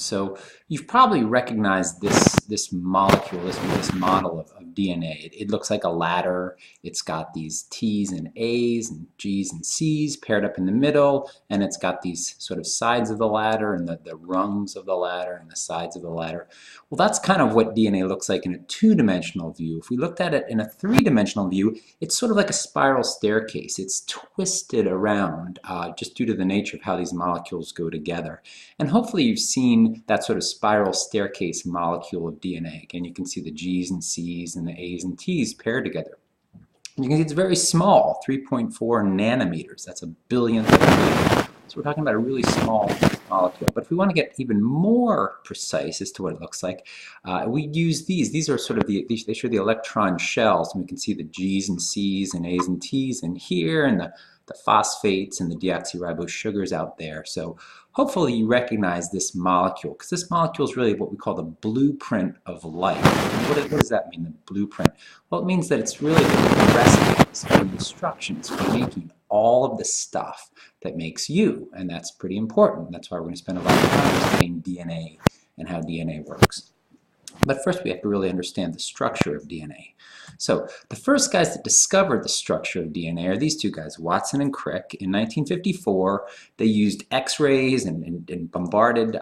So you've probably recognized this molecule, this model of DNA. It looks like a ladder. It's got these T's and A's and G's and C's paired up in the middle, and it's got these sort of sides of the ladder and the rungs of the ladder and the sides of the ladder. Well, that's kind of what DNA looks like in a two-dimensional view. If we looked at it in a three-dimensional view, it's sort of like a spiral staircase. It's twisted around just due to the nature of how these molecules go together. And hopefully you've seen that sort of spiral staircase molecule of DNA. Again, you can see the G's and C's and the A's and T's paired together. You can see it's very small, 3.4 nanometers. That's a billionth of a meter. So we're talking about a really small molecule. But if we want to get even more precise as to what it looks like, we use these. These are sort of they show the electron shells, and we can see the G's and C's and A's and T's in here, and the phosphates and the deoxyribose sugars out there. So hopefully you recognize this molecule, because this molecule is really what we call the blueprint of life. What does that mean, the blueprint? Well, it means that it's really the recipes and instructions for making all of the stuff that makes you, and that's pretty important. That's why we're going to spend a lot of time studying DNA and how DNA works. But first we have to really understand the structure of DNA. So the first guys that discovered the structure of DNA are these two guys, Watson and Crick. In 1954, they used X-rays and bombarded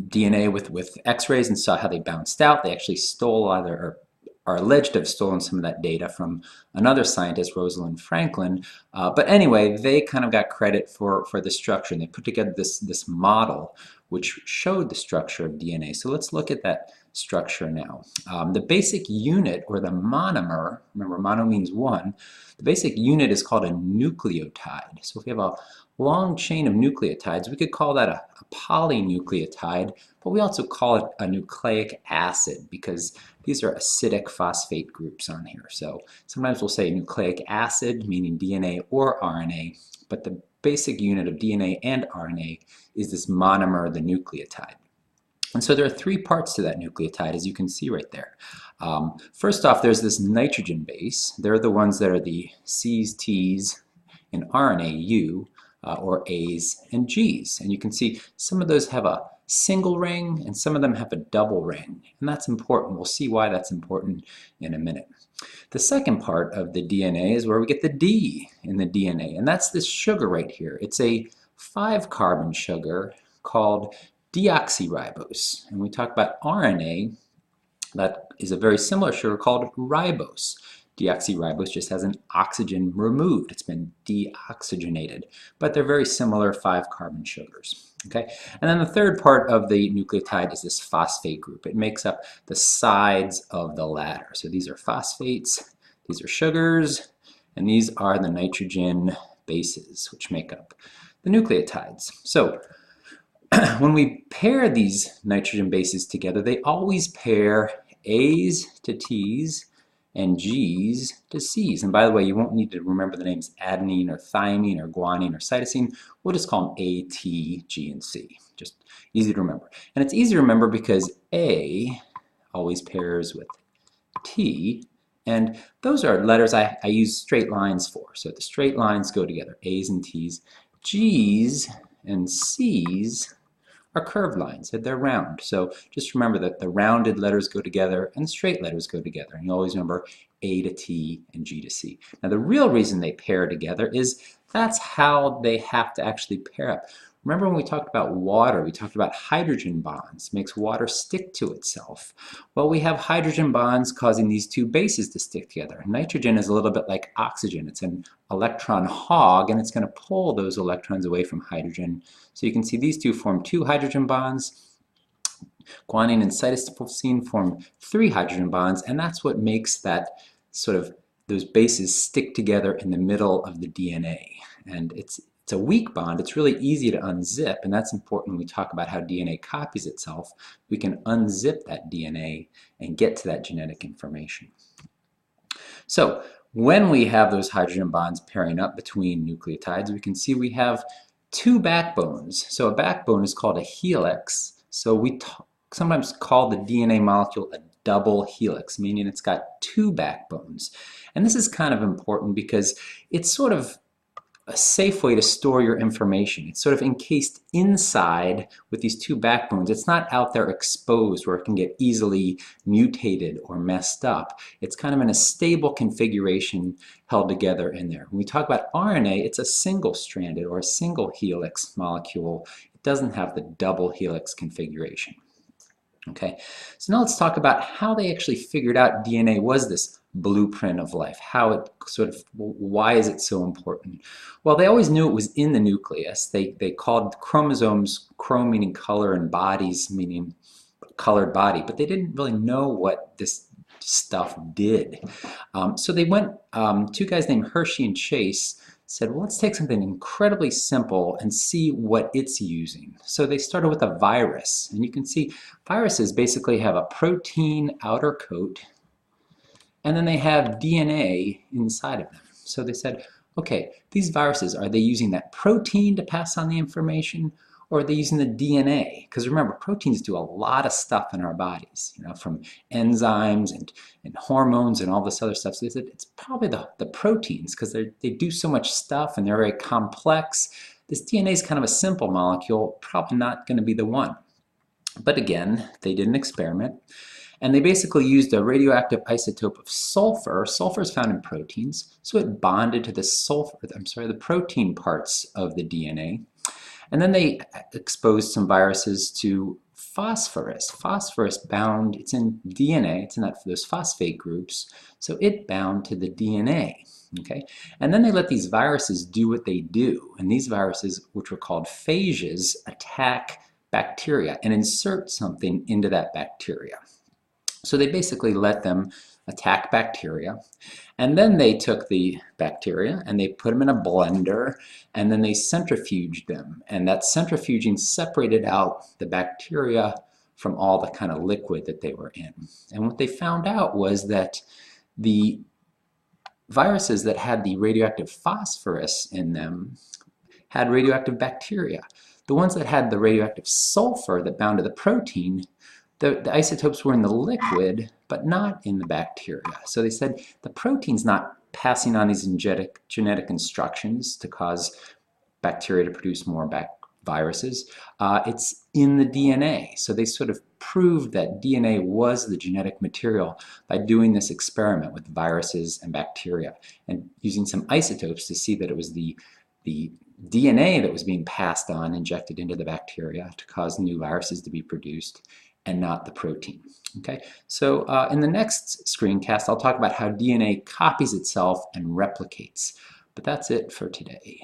DNA with X-rays and saw how they bounced out. They actually stole or are alleged to have stolen some of that data from another scientist, Rosalind Franklin. But anyway, they kind of got credit for the structure, and they put together this model which showed the structure of DNA. So let's look at that structure now. The basic unit, or the monomer, remember mono means one, the basic unit is called a nucleotide. So if we have a long chain of nucleotides, we could call that a polynucleotide, but we also call it a nucleic acid because these are acidic phosphate groups on here. So sometimes we'll say nucleic acid, meaning DNA or RNA, but the basic unit of DNA and RNA is this monomer, the nucleotide. And so there are three parts to that nucleotide, as you can see right there. First off, there's this nitrogen base. They're the ones that are the C's, T's, and RNA, U, or A's and G's. And you can see some of those have a single ring and some of them have a double ring. And that's important. We'll see why that's important in a minute. The second part of the DNA is where we get the D in the DNA, and that's this sugar right here. It's a 5-carbon sugar called deoxyribose. And we talk about RNA, that is a very similar sugar called ribose. Deoxyribose just has an oxygen removed. It's been deoxygenated, but they're very similar 5-carbon sugars. Okay, and then the third part of the nucleotide is this phosphate group. It makes up the sides of the ladder. So these are phosphates, these are sugars, and these are the nitrogen bases, which make up the nucleotides. So when we pair these nitrogen bases together, they always pair A's to T's and G's to C's. And by the way, you won't need to remember the names adenine or thymine or guanine or cytosine. We'll just call them A, T, G, and C. Just easy to remember. And it's easy to remember because A always pairs with T, and those are letters I use straight lines for. So the straight lines go together, A's and T's. G's and C's are curved lines, they're round. So just remember that the rounded letters go together and straight letters go together. And you always remember A to T and G to C. Now the real reason they pair together is that's how they have to actually pair up. Remember when we talked about water, we talked about hydrogen bonds, makes water stick to itself. Well, we have hydrogen bonds causing these two bases to stick together. Nitrogen is a little bit like oxygen. It's an electron hog, and it's going to pull those electrons away from hydrogen. So you can see these two form 2 hydrogen bonds. Guanine and cytosine form 3 hydrogen bonds, and that's what makes that sort of those bases stick together in the middle of the DNA. And it's a weak bond. It's really easy to unzip, and that's important when we talk about how DNA copies itself. We can unzip that DNA and get to that genetic information. So when we have those hydrogen bonds pairing up between nucleotides, we can see we have 2 backbones. So a backbone is called a helix. So we sometimes call the DNA molecule a double helix, meaning it's got 2 backbones. And this is kind of important because it's sort of a safe way to store your information. It's sort of encased inside with these two backbones. It's not out there exposed where it can get easily mutated or messed up. It's kind of in a stable configuration held together in there. When we talk about RNA, it's a single-stranded or a single helix molecule. It doesn't have the double helix configuration. Okay, so now let's talk about how they actually figured out DNA was this blueprint of life, how it sort of, why is it so important? Well, they always knew it was in the nucleus. They called chromosomes chrome meaning color and bodies meaning colored body, but they didn't really know what this stuff did. So they went, two guys named Hershey and Chase said, well, let's take something incredibly simple and see what it's using. So they started with a virus, and you can see viruses basically have a protein outer coat, and then they have DNA inside of them. So they said, okay, these viruses, are they using that protein to pass on the information, or are they using the DNA? Because remember, proteins do a lot of stuff in our bodies, you know, from enzymes and hormones and all this other stuff. So they said it's probably the proteins, because they do so much stuff and they're very complex. This DNA is kind of a simple molecule, probably not going to be the one. But again, they did an experiment, and they basically used a radioactive isotope of sulfur. Sulfur is found in proteins, so it bonded to the protein parts of the DNA. And then they exposed some viruses to phosphorus. Phosphorus bound, it's in DNA, it's in those phosphate groups, so it bound to the DNA. Okay? And then they let these viruses do what they do. And these viruses, which were called phages, attack bacteria and insert something into that bacteria. So they basically let them attack bacteria, and then they took the bacteria and they put them in a blender, and then they centrifuged them, and that centrifuging separated out the bacteria from all the kind of liquid that they were in. And what they found out was that the viruses that had the radioactive phosphorus in them had radioactive bacteria. The ones that had the radioactive sulfur that bound to the protein, the isotopes were in the liquid, but not in the bacteria. So they said the protein's not passing on these genetic instructions to cause bacteria to produce more viruses. It's in the DNA. So they sort of proved that DNA was the genetic material by doing this experiment with viruses and bacteria and using some isotopes to see that it was the DNA that was being passed on, injected into the bacteria to cause new viruses to be produced, and not the protein. Okay, so in the next screencast, I'll talk about how DNA copies itself and replicates. But that's it for today.